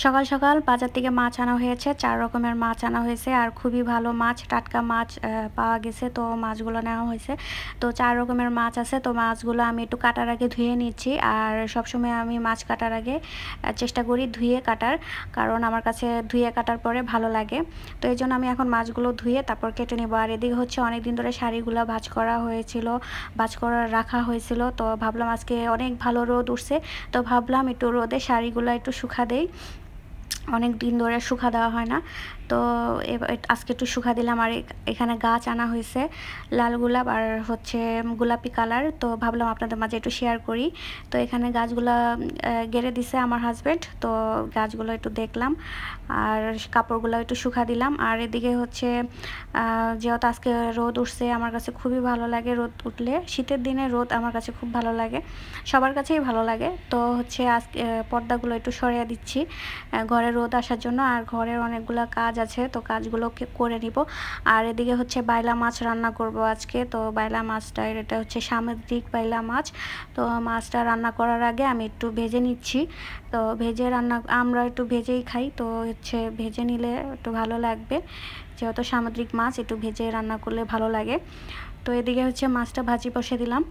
সকাল সকাল বাজার থেকে মাছ আনা হয়েছে, 4 রকমের মাছ আনা হয়েছে আর খুবই ভালো মাছ, টাটকা মাছ পাওয়া গেছে। তো মাছগুলো নেওয়া হয়েছে। তো 4 রকমের মাছ আছে। তো মাছগুলো আমি একটু কাটার আগে ধুয়ে নিচ্ছি। আর সবসময় আমি মাছ কাটার আগে চেষ্টা করি ধুয়ে কাটার, কারণ আমার কাছে ধুয়ে কাটার পরে ভালো লাগে। তো এই জন্য আমি এখন মাছগুলো ধুয়ে তারপর কেটে নেব। আর এদিকে হচ্ছে অনেক দিন ধরে শাড়িগুলো ভাঁজ করা হয়েছিল, ভাঁজ করা রাখা হয়েছিল। তো ভাবলাম আজকে অনেক ভালো রোদ উঠছে, তো ভাবলাম একটু রোদে শাড়িগুলো একটু শুকা দেই, অনেক দিন ধরে শুকা দেওয়া হয় না। তো আজকে একটু শুকা দিলাম। আর এখানে গাছ আনা হয়েছে, লাল গোলাপ আর হচ্ছে গোলাপি কালার। তো ভাবলাম আপনাদের মাঝে একটু শেয়ার করি। তো এখানে গাছগুলা গেড়ে দিছে আমার হাজব্যান্ড, তো গাছগুলো একটু দেখলাম আর কাপড়গুলো একটু শুকা দিলাম। আর এদিকে হচ্ছে যেহেতু আজকে রোদ উঠছে, আমার কাছে খুবই ভালো লাগে রোদ উঠলে। শীতের দিনে রোদ আমার কাছে খুব ভালো লাগে, সবার কাছেই ভালো লাগে। তো হচ্ছে আজকে পর্দাগুলো একটু সরিয়ে দিচ্ছি ঘরে রোদ আসার জন্য। আর ঘরের অনেকগুলো কাজ আছে, তো কাজগুলোকে করে নিব। আর এদিকে হচ্ছে বাইলা মাছ রান্না করব আজকে। তো বাইলা মাছটা, এটা হচ্ছে সামুদ্রিক বাইলা মাছ। তো মাছটা রান্না করার আগে আমি একটু ভেজে নিচ্ছি। তো ভেজে রান্না, আমরা একটু ভেজেই খাই, তো হচ্ছে ভেজে নিলে একটু ভালো লাগবে। যেহেতু সামুদ্রিক মাছ, একটু ভেজে রান্না করলে ভালো লাগে। তো এদিকে হচ্ছে মাছটা ভাজি বসিয়ে দিলাম।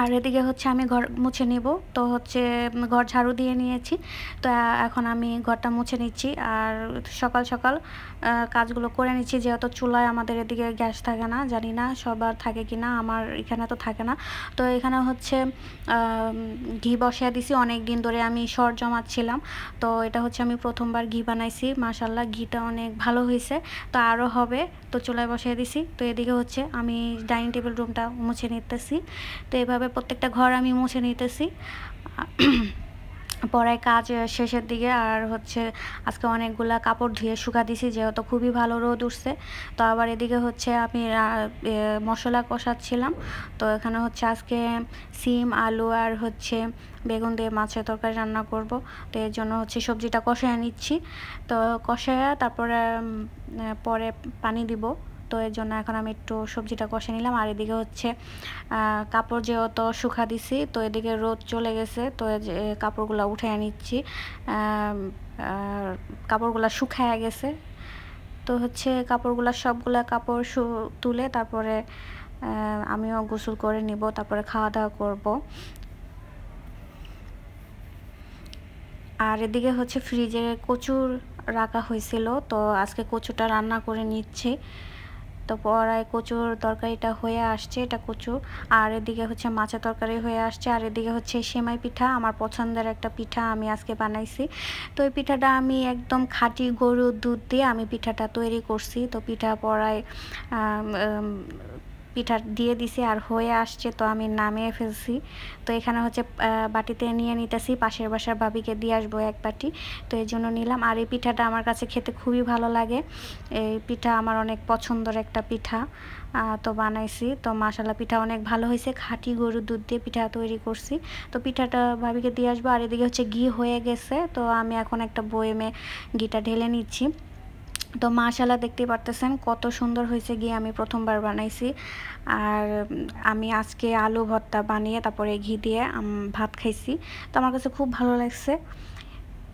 আর এদিকে হচ্ছে আমি ঘর মুছে নেব। তো হচ্ছে ঘর ঝাড়ু দিয়ে নিয়েছি, তো এখন আমি ঘরটা মুছে নিচ্ছি। আর সকাল সকাল কাজগুলো করে নিচ্ছি, যেহেতু চুলায় আমাদের এদিকে গ্যাস থাকে না, জানি না সবার থাকে কি না, আমার এখানে তো থাকে না। তো এখানে হচ্ছে ঘি বসিয়ে দিছি। অনেক দিন ধরে আমি সর জমাচ্ছিলাম, তো এটা হচ্ছে আমি প্রথমবার ঘি বানাইছি। মাশাল্লাহ, ঘিটা অনেক ভালো হয়েছে। তো আরও হবে, তো চুলায় বসিয়ে দিছি। তো এদিকে হচ্ছে আমি ডাইনিং টেবিল রুমটা মুছে নিতেছি। তো এভাবে প্রত্যেকটা ঘর আমি মুছে নিতেছি পরে কাজ শেষের দিকে। আর হচ্ছে আজকে অনেকগুলা কাপড় ধুয়ে শুকা দিছি, যেহেতু খুবই ভালো রোদ উঠছে। তো আবার এদিকে হচ্ছে আমি মশলা কষাচ্ছিলাম। তো এখানে হচ্ছে আজকে সিম, আলু আর হচ্ছে বেগুন দিয়ে মাছের তরকারি রান্না করব। তো এর জন্য হচ্ছে সবজিটা কষায় নিচ্ছি। তো কষায় তারপরে পরে পানি দিব। তো এর জন্য এখন আমি একটু সবজিটা কষে নিলাম। আর এদিকে হচ্ছে কাপড় যেহেতু শুকা দিছি, তো এদিকে রোদ চলে গেছে। তো কাপড়গুলো উঠে নিচ্ছি, কাপড়গুলো শুকায় গেছে। তো হচ্ছে কাপড়গুলো, সবগুলা কাপড় তুলে তারপরে আমিও গোসল করে নিব, তারপরে খাওয়া দাওয়া করব। আর এদিকে হচ্ছে ফ্রিজে কচুর রাখা হয়েছিল, তো আজকে কচুটা রান্না করে নিচ্ছি। তো পরায় কচুর তরকারিটা হয়ে আসছে, এটা কচু। আর এদিকে হচ্ছে মাছের তরকারি হয়ে আসছে। আর এদিকে হচ্ছে সেমাই পিঠা, আমার পছন্দের একটা পিঠা আমি আজকে বানাইছি। তো এই পিঠাটা আমি একদম খাঁটি গরুর দুধ দিয়ে আমি পিঠাটা তৈরি করছি। তো পিঠা পরায় পিঠা দিয়ে দিছি আর হয়ে আসছে, তো আমি নামিয়ে ফেলছি। তো এখানে হচ্ছে বাটিতে নিয়ে নিতেছি, পাশের বাসার ভাবিকে দিয়ে আসবো এক বাটি। তো এই জন্য নিলাম। আর এই পিঠাটা আমার কাছে খেতে খুবই ভালো লাগে। এই পিঠা আমার অনেক পছন্দের একটা পিঠা। তো বানাইছি। তো মাশাল্লাহ, পিঠা অনেক ভালো হয়েছে, খাঁটি গরুর দুধ দিয়ে পিঠা তৈরি করছি। তো পিঠাটা ভাবিকে দিয়ে আসবো। আর এদিকে হচ্ছে ঘি হয়ে গেছে, তো আমি এখন একটা বয়েমে ঘিটা ঢেলে নিচ্ছি। তো মাশাল্লাহ, দেখতেই পারতেছেন কত সুন্দর হয়েছে ঘি, আমি প্রথমবার বানাইছি। আর আমি আজকে আলু ভর্তা বানিয়ে তারপরে ঘি দিয়ে ভাত খাইছি, তো আমার কাছে খুব ভালো লাগছে।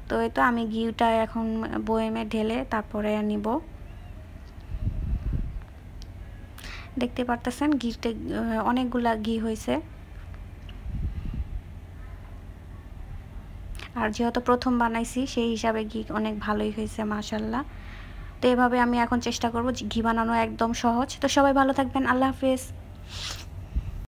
তো এই তো আমি ঘিটা এখন বয়েমে ঢেলে তারপরে নিব। দেখতে পারতেছেন ঘিতে অনেকগুলা ঘি হয়েছে। আর যেহেতু প্রথম বানাইছি, সেই হিসাবে ঘি অনেক ভালোই হয়েছে মাশাল্লাহ। তো এভাবে আমি এখন চেষ্টা করব, ঘি বানানো একদম সহজ। তো সবাই ভালো থাকবেন, আল্লাহ হাফেজ।